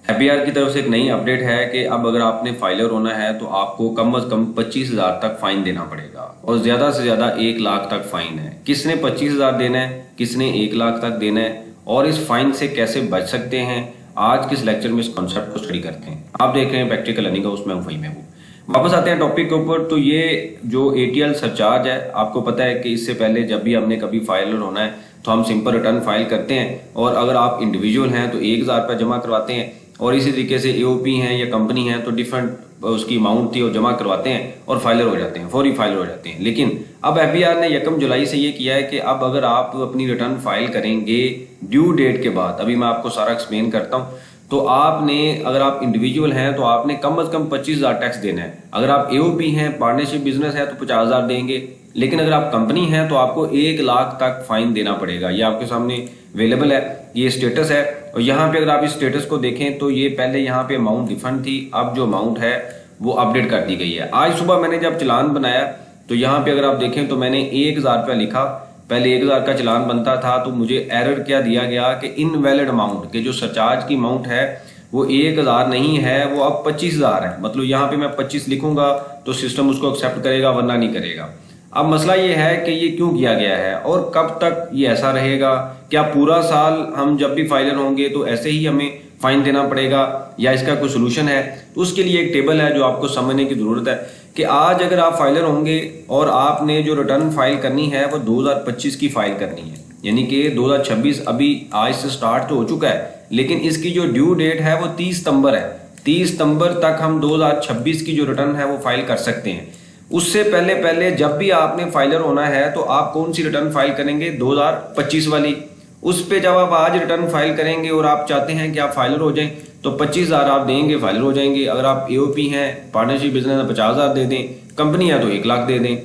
APR की तरफ से एक नई अपडेट है कि अब अगर आपने फाइलर होना है तो आपको कम से कम 25,000 तक फाइन देना पड़ेगा और ज्यादा से ज्यादा 1 लाख तक फाइन है। किसने 25,000 देना है, किसने 1 लाख तक देना है और इस फाइन से कैसे बच सकते हैं, आज किस लेक्चर में इस कॉन्सेप्ट को स्टडी करते हैं। आप देख रहे हैं प्रैक्टिकल लर्निंग का, उसमें वही मैं हूँ। वापस आते हैं टॉपिक के ऊपर। तो ये जो एटीएल सरचार्ज है, आपको पता है कि इससे पहले जब भी हमने कभी फाइलर होना है तो हम सिंपल रिटर्न फाइल करते हैं और अगर आप इंडिविजुअल हैं तो 1,000 रुपये जमा करवाते हैं और इसी तरीके से एओपी हैं या कंपनी है तो डिफरेंट उसकी अमाउंट थी और जमा करवाते हैं और फाइलर हो जाते हैं, फौरी फाइलर हो जाते हैं। लेकिन अब एफबीआर ने 1 जुलाई से ये किया है कि अब अगर आप अपनी रिटर्न फाइल करेंगे ड्यू डेट के बाद, अभी मैं आपको सारा एक्सप्लेन करता हूँ, तो आपने अगर आप इंडिविजुअल हैं तो आपने कम से कम 25,000 टैक्स देना है। अगर आप एओपी हैं, पार्टनरशिप बिजनेस है तो 50,000 देंगे। लेकिन अगर आप कंपनी हैं तो आपको 1 लाख तक फाइन देना पड़ेगा। ये आपके सामने अवेलेबल है, ये स्टेटस है। और यहाँ पे अगर आप इस स्टेटस को देखें तो ये पहले यहाँ पे अमाउंट रिफंड थी, अब जो अमाउंट है वो अपडेट कर दी गई है। आज सुबह मैंने जब चलान बनाया तो यहाँ पे अगर आप देखें तो मैंने 1,000 रुपया लिखा, पहले 1,000 का चलान बनता था तो मुझे एरर क्या दिया गया कि इनवैलिड अमाउंट के जो सरचार्ज की अमाउंट है वो 1,000 नहीं है, वो अब 25,000 है। मतलब यहाँ पे मैं 25 लिखूंगा तो सिस्टम उसको एक्सेप्ट करेगा वरना नहीं करेगा। अब मसला ये है कि ये क्यों किया गया है और कब तक ये ऐसा रहेगा। क्या पूरा साल हम जब भी फाइलर होंगे तो ऐसे ही हमें फाइन देना पड़ेगा या इसका कोई सोल्यूशन है? तो उसके लिए एक टेबल है जो आपको समझने की जरूरत है कि आज अगर आप फाइलर होंगे और आपने जो रिटर्न फाइल करनी है वो 2025 की फाइल करनी है, यानी कि 2026 अभी आज से स्टार्ट तो हो चुका है, लेकिन इसकी जो ड्यू डेट है वो 30 सितंबर है। 30 सितंबर तक हम 2026 की जो रिटर्न है वो फाइल कर सकते हैं। उससे पहले जब भी आपने फाइलर होना है तो आप कौन सी रिटर्न फाइल करेंगे? 2025 वाली। उस पे जब आप आज रिटर्न फाइल करेंगे और आप चाहते हैं कि आप फाइलर हो जाएं तो 25,000 आप देंगे, फाइलर हो जाएंगे। अगर आप एओपी हैं, पार्टनरशिप बिजनेस है, 50,000 दे दें, कंपनी है तो 1 लाख दे दें।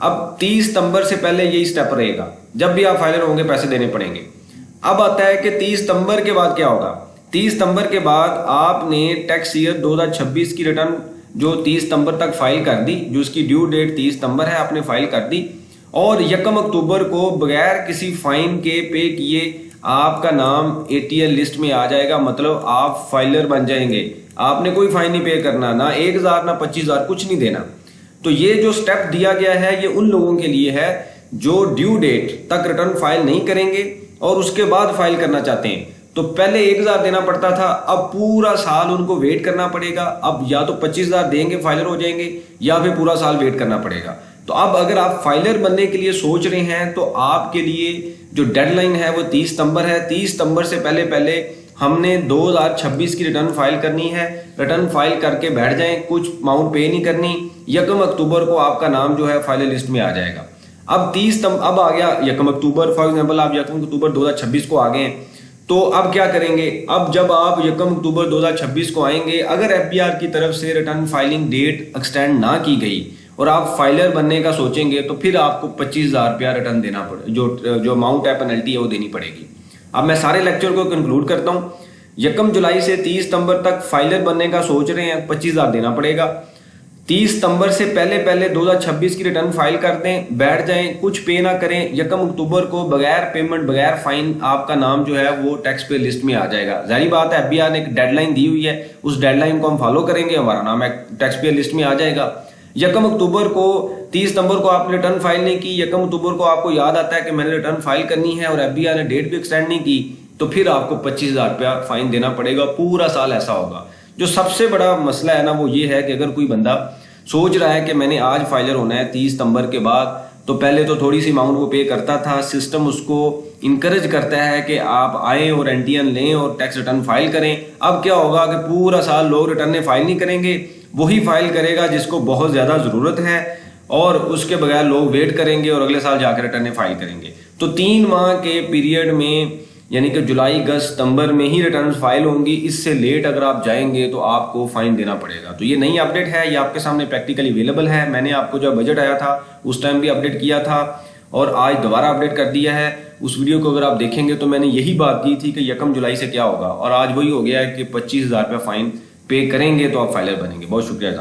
अब 30 सितंबर से पहले यही स्टेप रहेगा, जब भी आप फाइलर होंगे पैसे देने पड़ेंगे। अब आता है कि 30 सितंबर के बाद क्या होगा। 30 सितंबर के बाद आपने टैक्स ईयर 2026 की रिटर्न जो 30 सितंबर तक फाइल कर दी, जो उसकी ड्यू डेट 30 सितंबर है, आपने फाइल कर दी और 1 अक्टूबर को बगैर किसी फाइन के पे किए आपका नाम एटीएल लिस्ट में आ जाएगा। मतलब आप फाइलर बन जाएंगे, आपने कोई फाइन नहीं पे करना, ना 1,000 ना 25,000, कुछ नहीं देना। तो ये जो स्टेप दिया गया है ये उन लोगों के लिए है जो ड्यू डेट तक रिटर्न फाइल नहीं करेंगे और उसके बाद फाइल करना चाहते हैं। तो पहले 1,000 देना पड़ता था, अब पूरा साल उनको वेट करना पड़ेगा। अब या तो 25,000 देंगे फाइलर हो जाएंगे या फिर पूरा साल वेट करना पड़ेगा। तो अब अगर आप फाइलर बनने के लिए सोच रहे हैं तो आपके लिए जो डेडलाइन है वो 30 सितंबर है। 30 सितंबर से पहले हमने 2026 की रिटर्न फाइल करनी है। रिटर्न फाइल करके बैठ जाएं, कुछ अमाउंट पे नहीं करनी। 1 अक्टूबर को आपका नाम जो है फाइलर लिस्ट में आ जाएगा। अब 30 सितंबर अब आ गया 1 अक्टूबर, फॉर एग्जाम्पल आप 1 अक्टूबर 2026 को आ गए हैं, तो अब क्या करेंगे? अब जब आप 1 अक्टूबर 2026 को आएंगे, अगर एफबीआर की तरफ से रिटर्न फाइलिंग डेट एक्सटेंड ना की गई और आप फाइलर बनने का सोचेंगे तो फिर आपको 25,000 रुपया रिटर्न देना पड़े, जो अमाउंट है पेनल्टी है वो देनी पड़ेगी। अब मैं सारे लेक्चर को कंक्लूड करता हूँ। 1 जुलाई से 30 सितंबर तक फाइलर बनने का सोच रहे हैं, 25,000 देना पड़ेगा। 30 सितंबर से पहले 2026 की रिटर्न फाइल कर दें, बैठ जाएं, कुछ पे ना करें। 1 अक्टूबर को बगैर पेमेंट, बगैर फाइन आपका नाम जो है वो टैक्स पे लिस्ट में आ जाएगा। जाहिर बात है एफबीआर ने एक डेडलाइन दी हुई है, उस डेडलाइन को हम फॉलो करेंगे, हमारा नाम टैक्स पे लिस्ट में आ जाएगा। 1 अक्टूबर को 30 सितंबर को आपने रिटर्न फाइल नहीं की, 1 अक्टूबर को आपको याद आता है कि मैंने रिटर्न फाइल करनी है और एफबीआर ने डेट भी एक्सटेंड नहीं की, तो फिर आपको 25,000 रुपया फाइन देना पड़ेगा। पूरा साल ऐसा होगा। जो सबसे बड़ा मसला है ना वो ये है कि अगर कोई बंदा सोच रहा है कि मैंने आज फाइलर होना है 30 सितंबर के बाद, तो पहले तो थोड़ी सी अमाउंट वो पे करता था, सिस्टम उसको इनकरेज करता है कि आप आए और एनटीएन लें और टैक्स रिटर्न फाइल करें। अब क्या होगा कि पूरा साल लोग रिटर्न फाइल नहीं करेंगे, वही फाइल करेगा जिसको बहुत ज्यादा जरूरत है और उसके बगैर लोग वेट करेंगे और अगले साल जाकर रिटर्न फाइल करेंगे। तो 3 माह के पीरियड में, यानी कि जुलाई, अगस्त, सितंबर में ही रिटर्न फाइल होंगी। इससे लेट अगर आप जाएंगे तो आपको फाइन देना पड़ेगा। तो ये नई अपडेट है, ये आपके सामने प्रैक्टिकली अवेलेबल है। मैंने आपको जब बजट आया था उस टाइम भी अपडेट किया था और आज दोबारा अपडेट कर दिया है। उस वीडियो को अगर आप देखेंगे तो मैंने यही बात की थी कि 1 जुलाई से क्या होगा और आज वही हो गया है कि 25,000 रुपया फाइन पे करेंगे तो आप फाइलर बनेंगे। बहुत शुक्रिया।